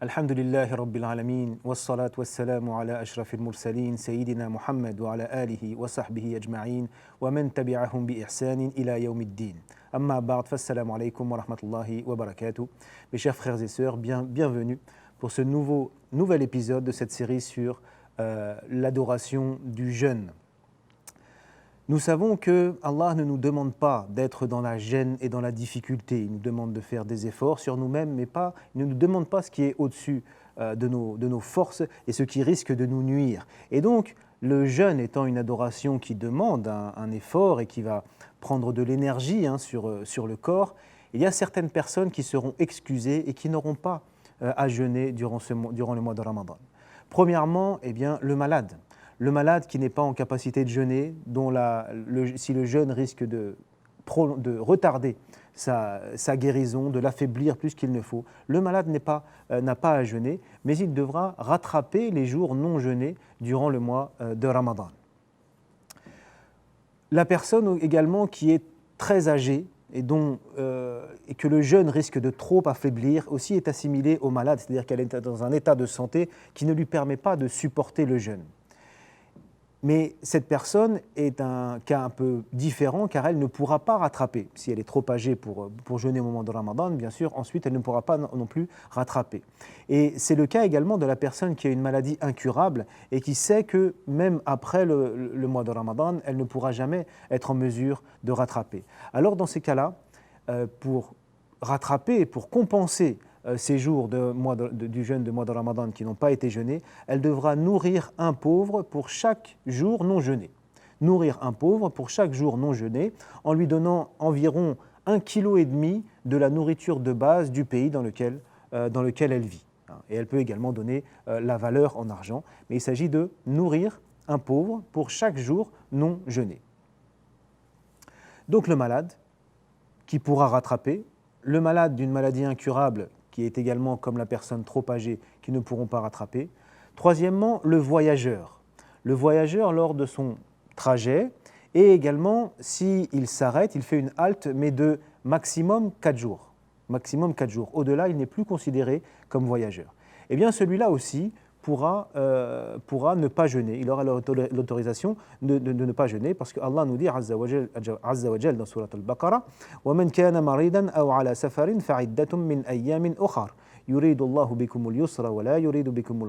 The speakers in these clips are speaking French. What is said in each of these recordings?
Alhamdulillahi Rabbil Alamin, wassalatu wassalamu ala ashrafil mursalin, Sayyidina Muhammad wa ala alihi wa sahbihi ajma'in, wa man tabi'ahum bi ihsanin ila yawmiddin. Amma ba'd, fassalamu alaykum wa rahmatullahi wa barakatuh. Mes chers frères et sœurs, bienvenue pour ce nouvel épisode de cette série sur l'adoration du jeûne. Nous savons que Allah ne nous demande pas d'être dans la gêne et dans la difficulté. Il nous demande de faire des efforts sur nous-mêmes, mais il ne nous demande pas ce qui est au-dessus de nos forces et ce qui risque de nous nuire. Et donc, le jeûne étant une adoration qui demande un effort et qui va prendre de l'énergie sur le corps, il y a certaines personnes qui seront excusées et qui n'auront pas à jeûner durant le mois de Ramadan. Premièrement, le malade. Le malade qui n'est pas en capacité de jeûner, si le jeûne risque de retarder sa guérison, de l'affaiblir plus qu'il ne faut, le malade n'a pas à jeûner, mais il devra rattraper les jours non jeûnés durant le mois de Ramadan. La personne également qui est très âgée et que le jeûne risque de trop affaiblir aussi est assimilée au malade, c'est-à-dire qu'elle est dans un état de santé qui ne lui permet pas de supporter le jeûne. Mais cette personne est un cas un peu différent car elle ne pourra pas rattraper. Si elle est trop âgée pour jeûner au moment de Ramadan, bien sûr, ensuite elle ne pourra pas non plus rattraper. Et c'est le cas également de la personne qui a une maladie incurable et qui sait que même après le mois de Ramadan, elle ne pourra jamais être en mesure de rattraper. Alors dans ces cas-là, pour rattraper et pour compenser ces jours du jeûne de mois de Ramadan qui n'ont pas été jeûnés, elle devra nourrir un pauvre pour chaque jour non jeûné. Nourrir un pauvre pour chaque jour non jeûné en lui donnant environ 1,5 kg de la nourriture de base du pays dans lequel elle vit. Et elle peut également donner la valeur en argent, mais il s'agit de nourrir un pauvre pour chaque jour non jeûné. Donc le malade qui pourra rattraper, le malade d'une maladie incurable qui est également comme la personne trop âgée qui ne pourront pas rattraper. Troisièmement, le voyageur. Le voyageur lors de son trajet et également s'il s'arrête, il fait une halte mais de maximum 4 jours. Maximum 4 jours. Au-delà, il n'est plus considéré comme voyageur. Eh bien celui-là aussi pourra ne pas jeûner. Il aura l'autorisation de ne pas jeûner parce que Allah nous dit Azza wa Jal dans Surat Al-Baqarah وَمَنْ كَانَ مَرِيضًا أَوْ عَلَى سَفَرٍ فَعِدَّةٌ مِّنْ أَيَّامٍ أُخَرَ يُرِيدُ اللَّهُ بِكُمُ الْيُسْرَ وَلَا يُرِيدُ بِكُمُ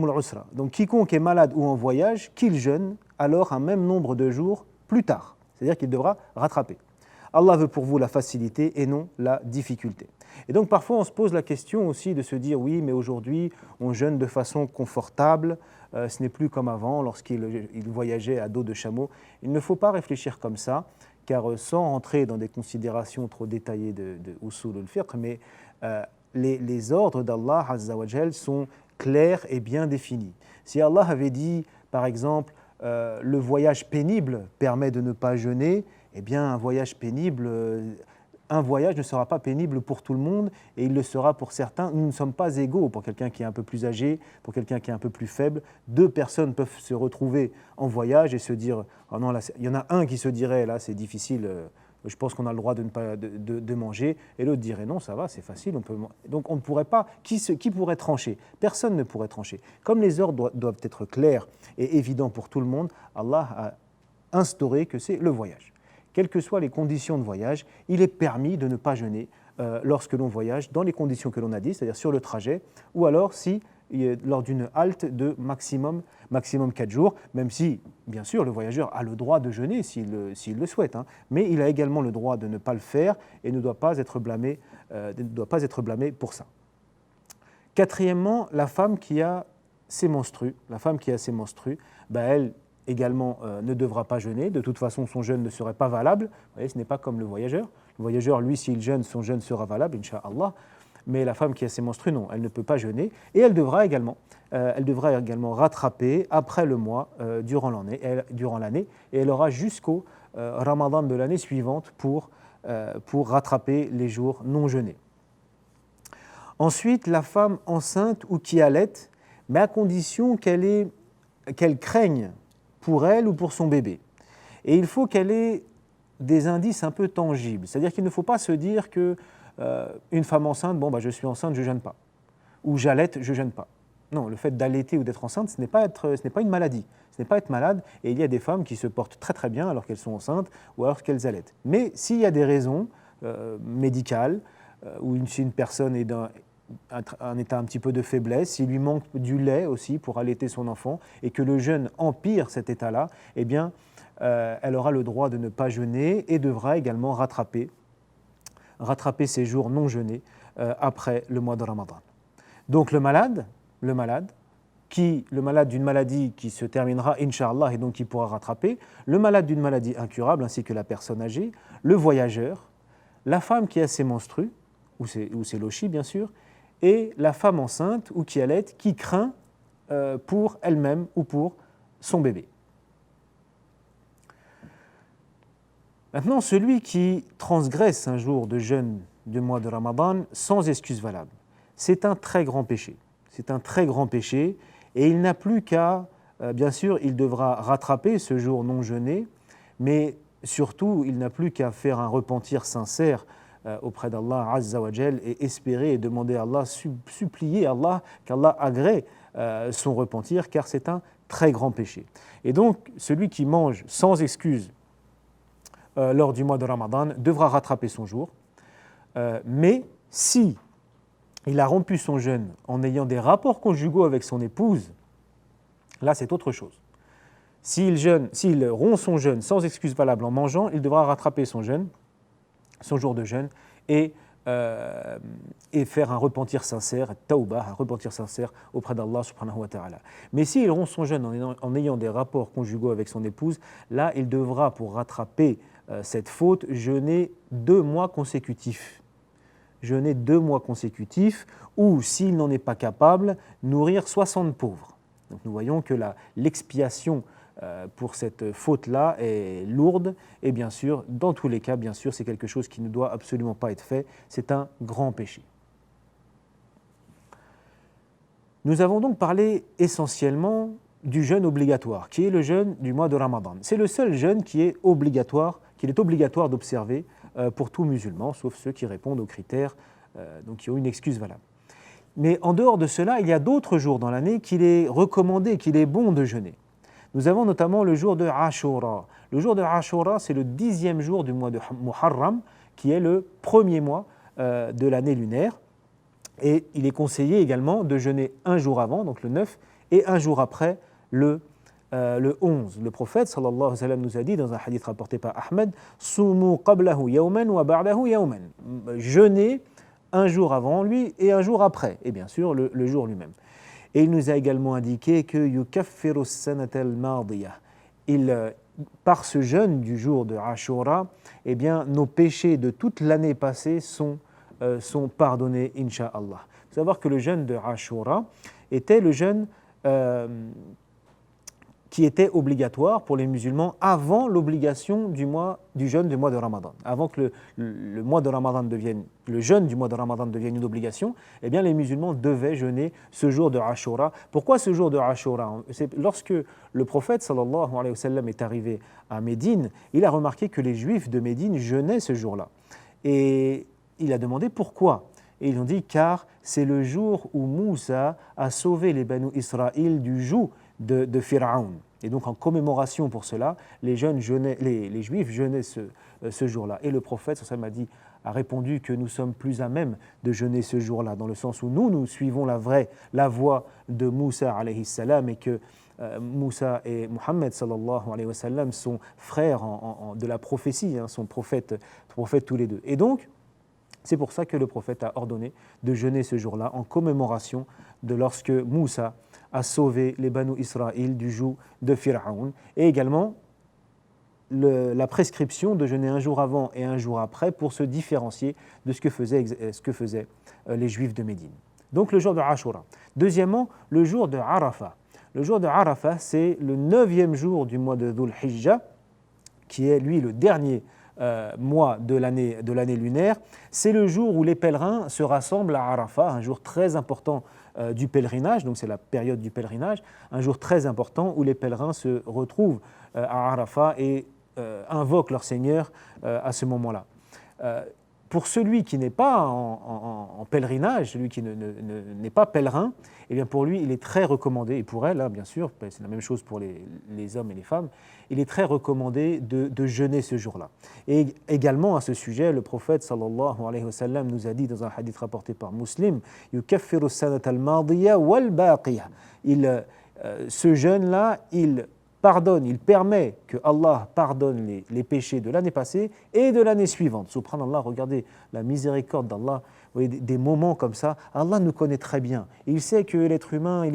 الْعُسْرَ. Donc quiconque est malade ou en voyage, qu'il jeûne alors un même nombre de jours plus tard. C'est-à-dire qu'il devra rattraper. Allah veut pour vous la facilité et non la difficulté. Et donc parfois on se pose la question aussi de se dire oui mais aujourd'hui on jeûne de façon confortable, ce n'est plus comme avant lorsqu'il voyageait à dos de chameau. Il ne faut pas réfléchir comme ça car sans rentrer dans des considérations trop détaillées de usul al-fiqh, mais les ordres d'Allah Azza wa Jal sont clairs et bien définis. Si Allah avait dit par exemple le voyage pénible permet de ne pas jeûner, eh bien un voyage ne sera pas pénible pour tout le monde et il le sera pour certains. Nous ne sommes pas égaux pour quelqu'un qui est un peu plus âgé, pour quelqu'un qui est un peu plus faible. Deux personnes peuvent se retrouver en voyage et se dire « Oh non, là, il y en a un qui se dirait « Là, c'est difficile, je pense qu'on a le droit de manger » et l'autre dirait « Non, ça va, c'est facile, on peut manger. » Donc on ne pourrait pas… Qui pourrait trancher ? Personne ne pourrait trancher. Comme les ordres doivent être clairs et évidents pour tout le monde, Allah a instauré que c'est le voyage. Quelles que soient les conditions de voyage, il est permis de ne pas jeûner lorsque l'on voyage dans les conditions que l'on a dit, c'est-à-dire sur le trajet, ou alors lors d'une halte de maximum 4 jours, même si, bien sûr, le voyageur a le droit de jeûner s'il le souhaite, mais il a également le droit de ne pas le faire et ne doit pas être blâmé pour ça. Quatrièmement, la femme qui a ses menstrues, elle également ne devra pas jeûner. De toute façon, son jeûne ne serait pas valable. Vous voyez, ce n'est pas comme le voyageur. Le voyageur, lui, s'il jeûne, son jeûne sera valable, Inch'Allah. Mais la femme qui a ses menstrues, non, elle ne peut pas jeûner. Et elle devra également rattraper après le mois, durant l'année. Et elle aura jusqu'au Ramadan de l'année suivante pour rattraper les jours non jeûnés. Ensuite, la femme enceinte ou qui allaite, mais à condition qu'elle craigne pour elle ou pour son bébé. Et il faut qu'elle ait des indices un peu tangibles. C'est-à-dire qu'il ne faut pas se dire que une femme enceinte, bon, je suis enceinte, je ne jeûne pas. Ou j'allaite, je ne jeûne pas. Non, le fait d'allaiter ou d'être enceinte, ce n'est pas une maladie, ce n'est pas être malade. Et il y a des femmes qui se portent très très bien alors qu'elles sont enceintes ou alors qu'elles allaitent. Mais s'il y a des raisons médicales, ou si une personne est dans un état un petit peu de faiblesse, s'il lui manque du lait aussi pour allaiter son enfant et que le jeûne empire cet état-là, eh bien, elle aura le droit de ne pas jeûner et devra également rattraper ses jours non jeûnés après le mois de Ramadan. Donc le malade d'une maladie qui se terminera, Inch'Allah, et donc qui pourra rattraper, le malade d'une maladie incurable, ainsi que la personne âgée, le voyageur, la femme qui a ses menstrues, ou ses lochis bien sûr, et la femme enceinte ou qui allaite, qui craint pour elle-même ou pour son bébé. Maintenant, celui qui transgresse un jour de jeûne du mois de Ramadan sans excuse valable, c'est un très grand péché. C'est un très grand péché et il n'a plus qu'à, bien sûr, il devra rattraper ce jour non jeûné, mais surtout, il n'a plus qu'à faire un repentir sincère auprès d'Allah Azza wa Jal et espérer et demander à Allah, supplier Allah qu'Allah agrée son repentir, car c'est un très grand péché. Et donc, celui qui mange sans excuse lors du mois de Ramadan devra rattraper son jour, mais si il a rompu son jeûne en ayant des rapports conjugaux avec son épouse, là c'est autre chose. S'il rompt son jeûne sans excuse valable en mangeant, il devra rattraper son jour de jeûne et faire un repentir sincère, tawbah, un repentir sincère auprès d'Allah subhanahu wa ta'ala. Mais s'il rompt son jeûne en ayant des rapports conjugaux avec son épouse, là il devra, pour rattraper cette faute, jeûner 2 mois consécutifs. Jeûner 2 mois consécutifs, ou s'il n'en est pas capable, nourrir 60 pauvres. Donc nous voyons que l'expiation pour cette faute-là est lourde, et bien sûr, dans tous les cas, bien sûr, c'est quelque chose qui ne doit absolument pas être fait, c'est un grand péché. Nous avons donc parlé essentiellement du jeûne obligatoire, qui est le jeûne du mois de Ramadan. C'est le seul jeûne qu'il est obligatoire d'observer pour tout musulman, sauf ceux qui répondent aux critères, donc qui ont une excuse valable. Mais en dehors de cela, il y a d'autres jours dans l'année qu'il est recommandé, qu'il est bon de jeûner. Nous avons notamment le jour de Ashura. Le jour de Ashura, c'est le 10e jour du mois de Muharram, qui est le premier mois de l'année lunaire. Et il est conseillé également de jeûner un jour avant, donc le 9, et un jour après, le 11. Le prophète sallallahu alayhi wa sallam nous a dit dans un hadith rapporté par Ahmed, Sumu qablahu yawman wa ba'dahu yawman. Jeûnez un jour avant lui et un jour après, et bien sûr le jour lui-même. Et il nous a également indiqué que yukaffiru as-sanata al-madiyah. Par ce jeûne du jour de Ashura, eh bien nos péchés de toute l'année passée sont pardonnés, incha'Allah. Il faut savoir que le jeûne de Ashura était le jeûne qui était obligatoire pour les musulmans avant l'obligation du jeûne du mois de Ramadan. Avant que le jeûne du mois de Ramadan devienne une obligation, eh bien les musulmans devaient jeûner ce jour de Ashura. Pourquoi ce jour de Ashura ? Lorsque le prophète sallallahu alayhi wa sallam est arrivé à Médine, il a remarqué que les juifs de Médine jeûnaient ce jour-là. Et il a demandé pourquoi. Et ils ont dit car c'est le jour où Moussa a sauvé les Banu Israël du joug de Pharaon. Et donc en commémoration pour cela, les Juifs jeûnaient ce jour-là. Et le prophète a répondu que nous sommes plus à même de jeûner ce jour-là, dans le sens où nous suivons la voie de Moussa alayhi salam, et que Moussa et Muhammad sallallahu alayhi wa sallam sont frères de la prophétie, sont prophètes tous les deux. Et donc, c'est pour ça que le prophète a ordonné de jeûner ce jour-là en commémoration de lorsque Moussa a sauvé les Banu Israël du joug de Pharaon, et également la prescription de jeûner un jour avant et un jour après pour se différencier de ce que faisaient les Juifs de Médine. Donc le jour de Ashura. Deuxièmement, le jour de Arafah. Le jour de Arafah, c'est le 9e jour du mois de Dhul Hijjah, qui est lui le dernier mois de l'année lunaire. C'est le jour où les pèlerins se rassemblent à Arafat, un jour très important du pèlerinage, donc c'est la période du pèlerinage, un jour très important où les pèlerins se retrouvent à Arafat et invoquent leur Seigneur à ce moment-là. Pour celui qui n'est pas en pèlerinage, celui qui n'est pas pèlerin, eh bien pour lui, il est très recommandé, et pour elle, hein, bien sûr, c'est la même chose pour les hommes et les femmes, il est très recommandé de jeûner ce jour-là. Et également à ce sujet, le prophète sallallahu alayhi wa sallam nous a dit dans un hadith rapporté par Muslim, « Yukaffiru sanata al-madiya wal-baqiya » ce jeûne-là, il pardonne, il permet que Allah pardonne les péchés de l'année passée et de l'année suivante. Subhanallah, regardez la miséricorde d'Allah. Vous voyez, des moments comme ça, Allah nous connaît très bien. Il sait que l'être humain,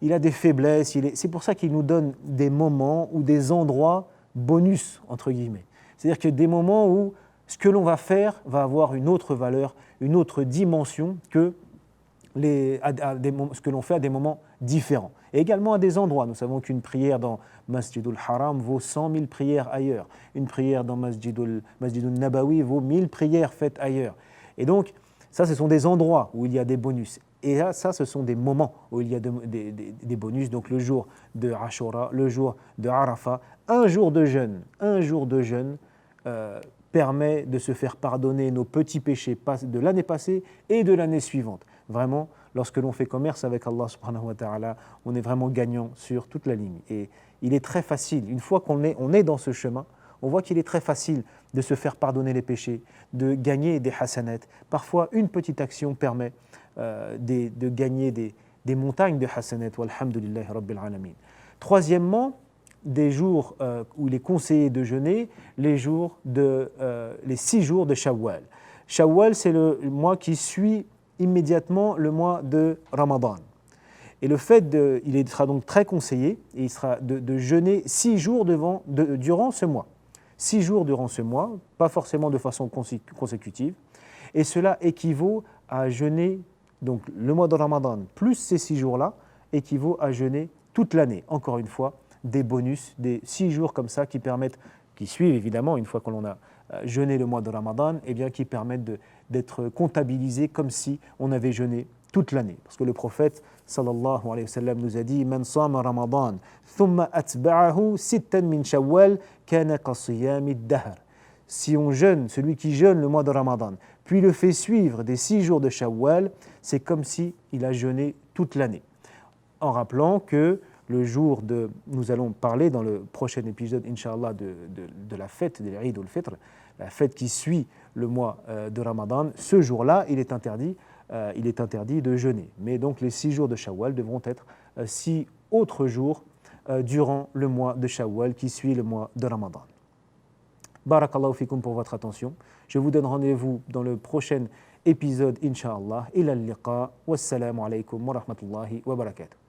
il a des faiblesses. C'est pour ça qu'il nous donne des moments ou des endroits bonus, entre guillemets. C'est-à-dire que des moments où ce que l'on va faire va avoir une autre valeur, une autre dimension que ce que l'on fait à des moments différents. Et également à des endroits. Nous savons qu'une prière dans Masjidul Haram vaut 100 000 prières ailleurs. Une prière dans Masjidul Nabawi vaut 1000 prières faites ailleurs. Et donc, ça, ce sont des endroits où il y a des bonus. Et là, ça, ce sont des moments où il y a des bonus. Donc, le jour de Ashura, le jour de Arafat, un jour de jeûne permet de se faire pardonner nos petits péchés de l'année passée et de l'année suivante. Vraiment, lorsque l'on fait commerce avec Allah subhanahu wa ta'ala, on est vraiment gagnant sur toute la ligne. Et il est très facile, une fois qu'on est dans ce chemin, on voit qu'il est très facile de se faire pardonner les péchés, de gagner des hasanat. Parfois, une petite action permet de gagner des montagnes de hasanat. Walhamdulillahi rabbil alamin. Troisièmement, des jours où il est conseillé de jeûner, les 6 jours de Shawwal. Shawwal, c'est le mois qui suit immédiatement le mois de Ramadan. Et il sera donc très conseillé, et il sera de jeûner 6 jours durant ce mois. 6 jours durant ce mois, pas forcément de façon consécutive. Et cela équivaut à jeûner, donc le mois de Ramadan plus ces 6 jours-là, équivaut à jeûner toute l'année. Encore une fois, des bonus, des 6 jours comme ça qui suivent évidemment, une fois que l'on a jeûné le mois de Ramadan, eh bien, qui permettent d'être comptabilisés comme si on avait jeûné toute l'année. Parce que le prophète sallallahu alayhi wa sallam nous a dit « Man sama Ramadan, thumma atba'ahu sittan min shawwal, kana qasiyami dahr » Si on jeûne, celui qui jeûne le mois de Ramadan, puis le fait suivre des 6 jours de Shawwal, c'est comme si il a jeûné toute l'année. En rappelant que nous allons parler dans le prochain épisode, Inch'Allah, de la fête de l'Eid al-Fitr, la fête qui suit le mois de Ramadan. Ce jour-là, il est interdit de jeûner. Mais donc les 6 jours de Shawwal devront être 6 autres jours durant le mois de Shawwal qui suit le mois de Ramadan. Barakallahu fikum pour votre attention. Je vous donne rendez-vous dans le prochain épisode, Inch'Allah. Ila al-liqa. Wassalamu alaykum wa rahmatullahi wa barakatuh.